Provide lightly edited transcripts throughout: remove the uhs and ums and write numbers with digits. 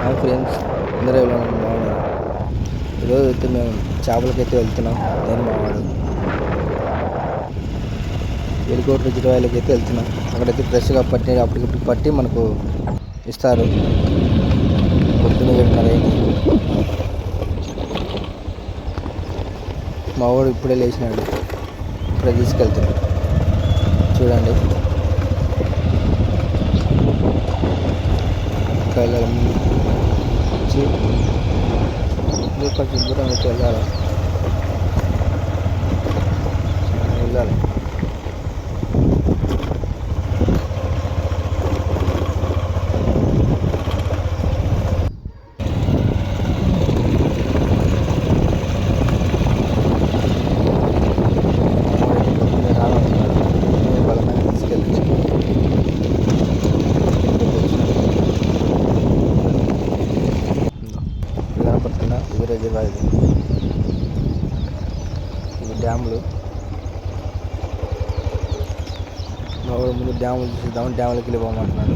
Hi friends, అందరూ ఎలా బాగున్నారు. ఈరోజు అయితే మేము చేపలకైతే వెళ్తున్నాం. నేను మావాడు వెలికోట రిజర్వాయర్లకి అయితే వెళ్తున్నాం. అక్కడైతే ఫ్రెష్గా పట్టి అప్పటికప్పుడు పట్టి మనకు ఇస్తారు. పొద్దున్న 7:30 అయింది. మావాడు ఇప్పుడే లేచినాడు. ఇప్పుడే తీసుకెళ్తున్నాడు. చూడండి, కొంచెం దూరం అయితే వెళ్ళాలి. కనపడుతున్నా ఇది రిజర్వాయర్, ఇది డ్యాములు. మా ఊరు ముందు డ్యాములు చూద్దాం, డ్యాములకి వెళ్ళి పోమంటున్నాడు.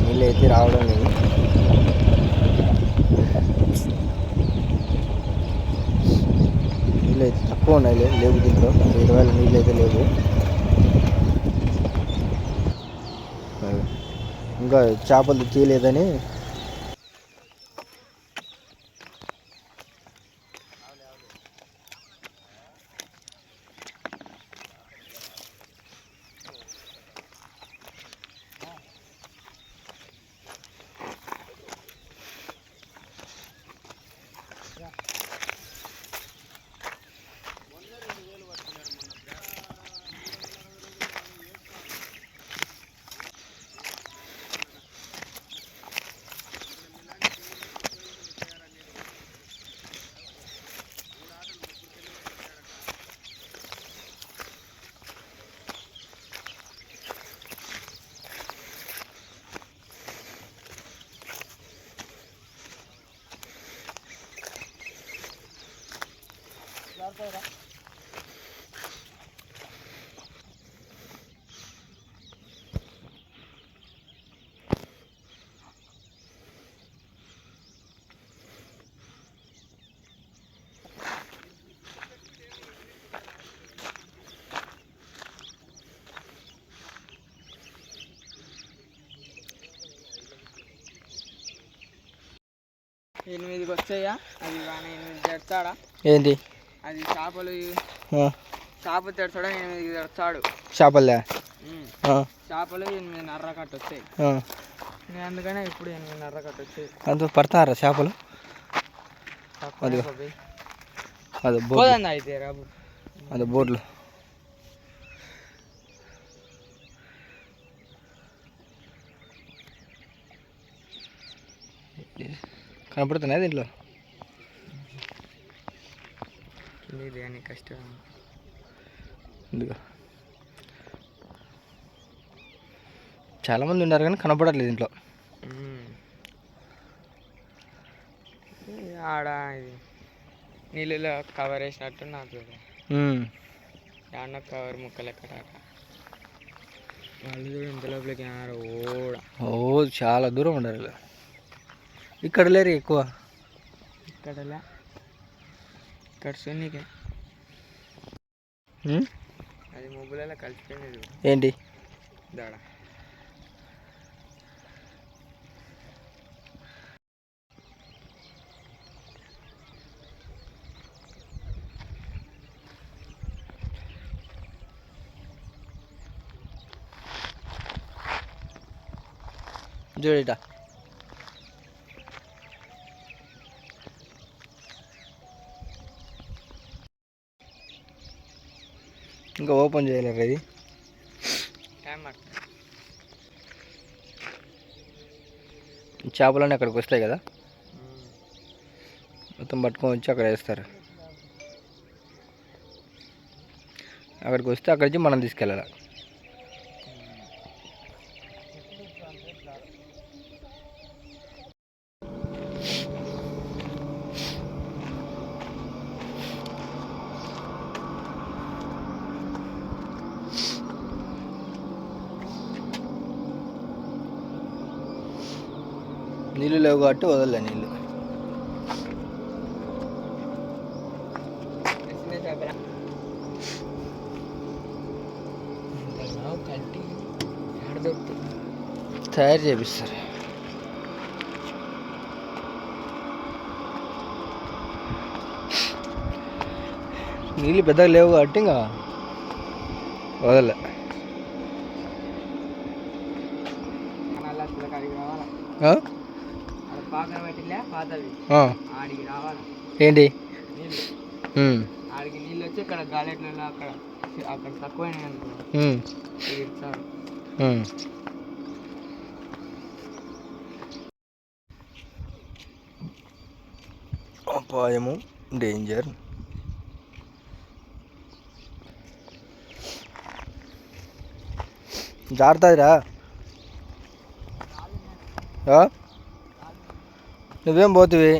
నీళ్ళు అయితే రావడం లేదు. నీళ్ళు అయితే తక్కువ ఉన్నాయి, లేవు దీంట్లో. 20 నీళ్ళు అయితే లేవు. ఇంకా చేపలు తీయలేదని ఎనిమిదికి వచ్చాయా? అది 8 తెడతాడా? ఏంటి అది చేపలు తెడతాడా? 8కి తెడతాడు. చేపలే చేపలు 8:30 కట్ట వచ్చాయి. అందుకనే ఇప్పుడు 8:30 కట్ట వచ్చాయి. అంత పడతారా చేపలు? అది పోదండి అయితే రాబు, అది బోర్లు. కనపడుతున్నాయి దీంట్లో. అని కష్టం. చాలామంది ఉన్నారు కానీ కనపడట్లేదు దీంట్లో. ఆడ ఇది నీళ్ళలో కవర్ వేసినట్టు నాకు కవర్ ముక్కలు ఎక్కడ వాళ్ళు కూడా ఇంత లోపలికి చాలా దూరం ఉండాలి. ఇక్కడ లేరు ఎక్కువ. ఇక్కడ సున్నికే అది మొబైల్లో కలిసిపోయింది. ఏంటి దాడ చూడట. ఇంకా ఓపెన్ చేయలేరు. ఇది చేపలన్నీ అక్కడికి వస్తాయి కదా, మొత్తం పట్టుకొని వచ్చి అక్కడ వేస్తారు. అక్కడికి వస్తే అక్కడి నుంచి మనం తీసుకెళ్ళాలి. నీళ్ళు లేవు కాబట్టి వదలలే నీళ్ళు. తయారు చేపిస్తారు. నీళ్ళు పెద్దగా లేవు కాబట్టి ఇంకా వదలలే. ఏంటి ఆడికి నీళ్ళు వచ్చి ఇక్కడ గాలెట్లలో అక్కడ అక్కడ తక్కువైనాయి అనుకో ఇస్తారు. అపాయము, డేంజర్. జారుతుందిరా. నువ్వేం పోతివి?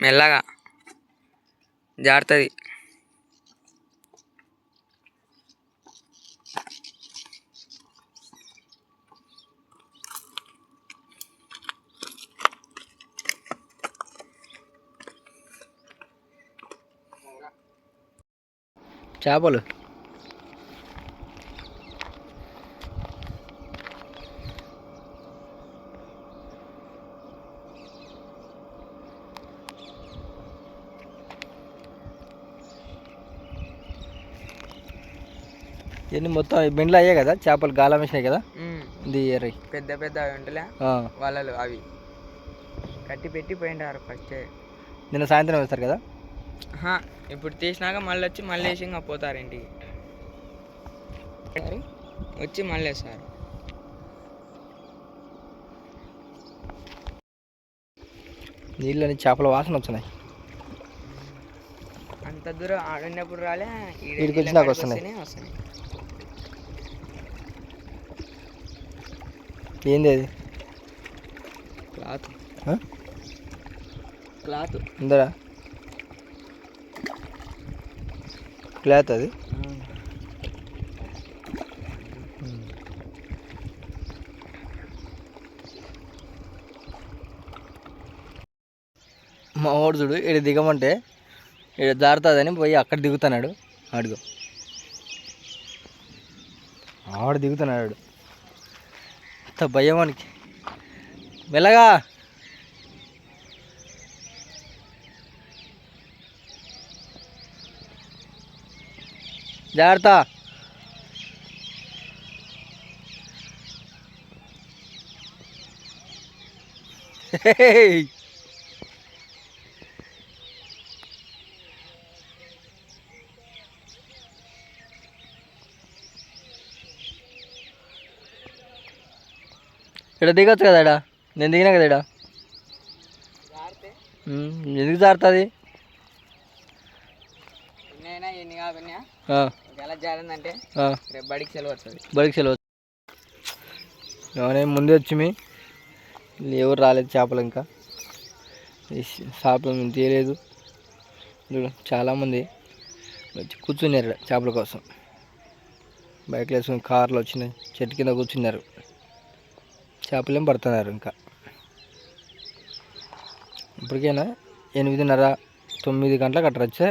మెల్లగా జారుతుంది. చేపలు ఇవన్నీ మొత్తం బెండ్లు అయ్యాయి కదా, చేపలు గాలం వేసినాయి కదా. ఇది పెద్ద పెద్ద అవి ఉంటలే వాళ్ళు అవి కట్టి పెట్టి పోయింటారు ఫస్ట్. నిన్న సాయంత్రం వేస్తారు కదా. ఇప్పుడు తీసినాక మళ్ళీ వచ్చి మళ్ళీ వేసి ఇంకా పోతారు ఇంటికి. వచ్చి మళ్ళీ వేస్తారు. నీళ్ళని చేపల వాసన వచ్చినాయి. అంత దూరం ఆడినప్పుడు రాలే, ఇక్కడికి వచ్చినాక వస్తున్నాయి. ఏంది అది? Cloth cloth ఉందరా? క్లాత్ అది. మా వాడు చూడు, ఇక్కడ దిగమంటే ఇక్కడ జారుతుందని పోయి అక్కడ దిగుతున్నాడు. అడుగు ఆడు దిగుతున్నాడు. అంత భయం వానికి. మెల్లగా జాగ్రత్త. ఇక్కడ దిగొచ్చు కదా. ఇడా నేను దిగినా కదా. ఇడా ఎందుకు జారుతుంది? బడికి సెలవు వస్తుంది. బడికి సెలవు. ఎవరైనా ముందే వచ్చి ఎవరు రాలేదు. చేపలు ఇంకా చేపలు మేము తీయలేదు. చాలామంది వచ్చి కూర్చున్నారు చేపల కోసం. బైక్లు వేసుకుని కార్లు వచ్చినాయి, చెట్టు కింద కూర్చున్నారు. చేపలేం పడుతున్నారు. ఇంకా ఇప్పటికైనా 8:30, 9 గంటలకు అట్లా వచ్చే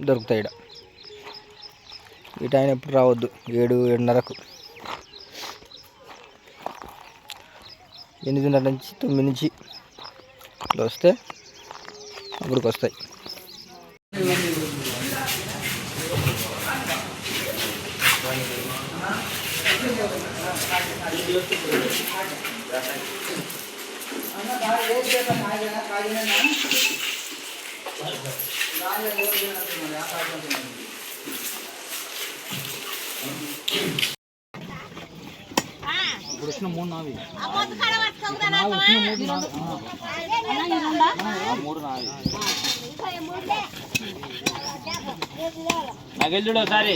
దొరుకుతాయి. ఇక్కడ ఈ టైం ఎప్పుడు రావద్దు. 7, 7:30కు. 8:30 నుంచి 9 నుంచి ఇట్లా వస్తే అప్పటికి వస్తాయి. ఇప్పుడు వచ్చిన 3 నావి. 3 నావి. నగలు చూడు ఒకసారి.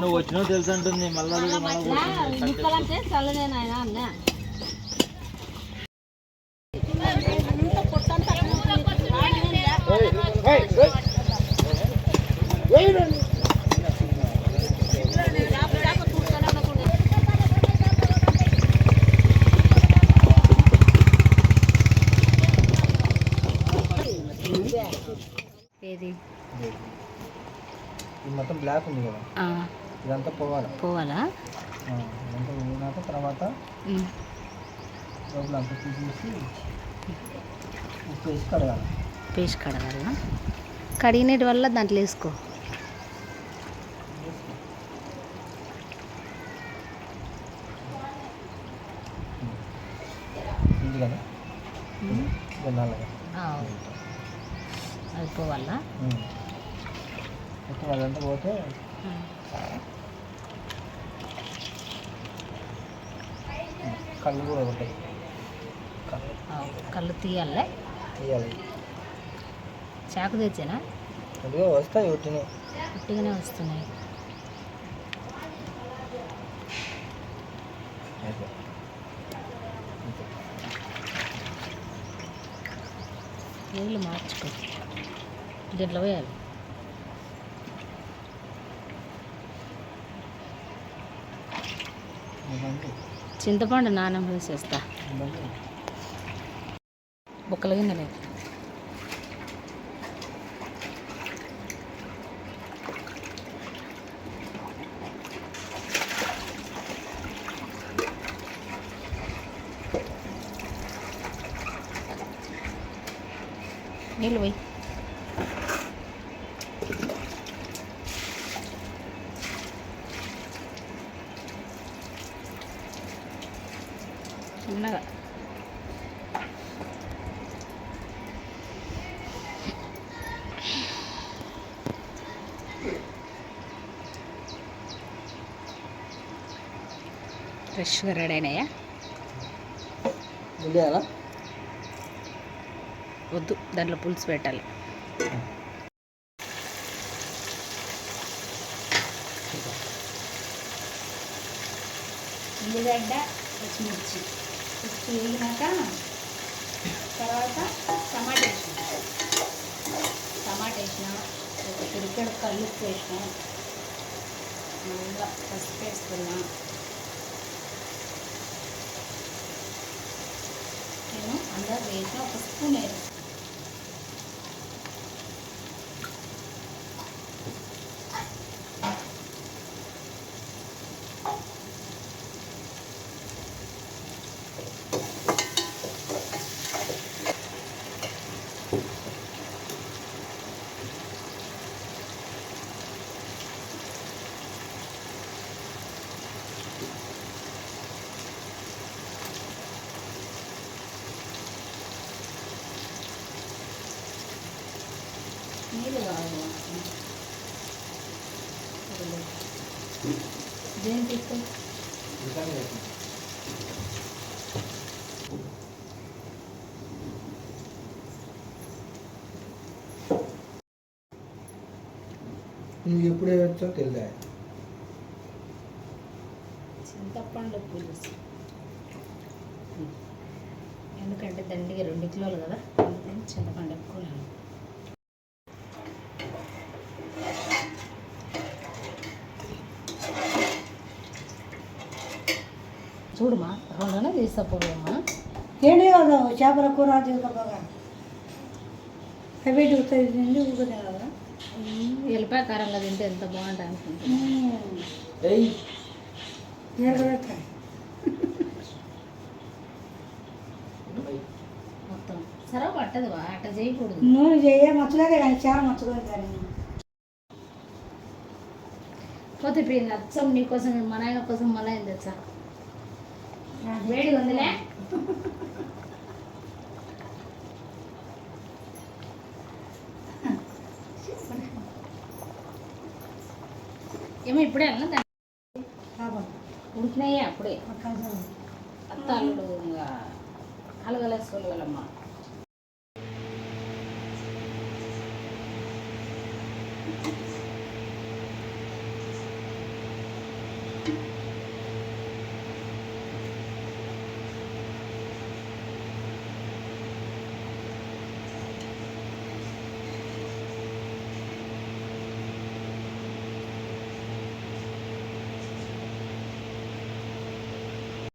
నువ్వు వచ్చినావు తెలుసు అంటుంది. మళ్ళీ ఏది ఇది మొత్తం బ్లాక్ ఉంది కదా, ఇదంతా పోవాలి. పోవాలా? ఇదంతా పోయినాక తర్వాత లోపల అంతా తీసేసి ఉప్పు వేసి కడగాలి. పేస్ట్ కడగాలా? కడిగినటి వల్ల దాంట్లో వేసుకో. ఇది కదా నల్లగా అది పోవాలా? మొత్తం అదంతా పోతే కళ్ళు కూడా ఉంటాయి. కళ్ళు తీయాలే? తీయాలి. చాకు తెచ్చానా? అదిగో వస్తాయి, ఉట్టినే ఉట్టిగానే వస్తున్నాయి. నీళ్ళు మార్చుకో, దీంట్లో వేయాలి. చింతపండు నానం వేసేస్తా. బుక్కలు కింద లేదు. నీళ్ళు పోయి. చిన్నగా ఫ్రెష్గా రెడీ అయినాయా? వద్దు, దాంట్లో పులుసు పెట్టాలి. ఉల్లిగడ్డ, పచ్చిమిర్చి వేగినాక తర్వాత టమాటా వేసిన ఒక పిరికెడు కల్లుప్పు వేసిన, మళ్ళీ పసుపు వేస్తున్నా. నేను అందరూ వేసిన ఒక స్పూన్ వేసిన. నీళ్ళు కావాలి. దేని తీసుకో. నువ్వు ఎప్పుడే వచ్చావు తెలుసా? చింతపండు పులుసు ఎందుకంటే దండిగా 2 కిలోలు కదా, అందుకని చింతపండు ఎక్కువ. చూడమా, 2 తీసుకోపోమ్మా. ఏంటి కదా చేపల కూర తీసుకపోగా అవి చూస్తాయి కదా. ఎల్లిపాయ కారంగా తింటే ఎంత బాగుంటుంది అనుకుంటున్నా. మొత్తం సరే పట్టదు, అట్ట చేయకూడదు. నూనె చేయ మచ్చలేదే కానీ చాలా మచ్చలేదు కానీ. పోతే ఇప్పుడు నచ్చం నీకోసం, మా నాయన కోసం మళ్ళీ ఏం తెచ్చా. వేడిగా ఉందిలే. ఏమో ఇప్పుడే అన్న ఉడికినాయే అప్పుడే. అత్త అల్లుడు ఇంకా కలగలేసుకోవాలి వాళ్ళమ్మ.